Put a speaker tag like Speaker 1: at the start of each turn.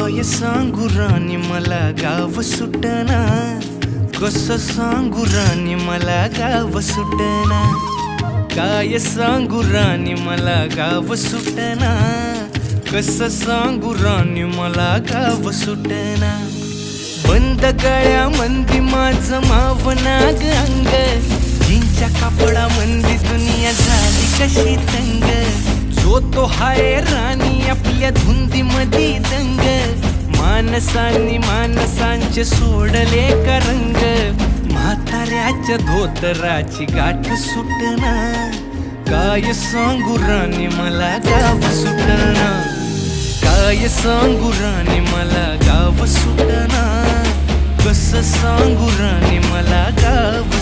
Speaker 1: काय सांगू राणी मला गाव सुटना, कसं सांगू राणी मला गाव सुटना, काय सांगू राणी मला गाव सुटना, कसं सांगू राणी मला गाव सुटना। बंद गळ्यामंदी माझं मावना ग अंग, जीनच्या कापडामंदी दुनिया झाली कशी तंग, जो तो हाय राणी आपल्या धुंदीमधी दंग, माणसांनी माणसांचे सोडले का रंग, म्हाताऱ्याच्या धोतराची गाठ सुटना, काय सांगू राणी मला गाव सुटना, काय सांगू राणी मला गाव सुटना, कसं सांगू राणी मला गाव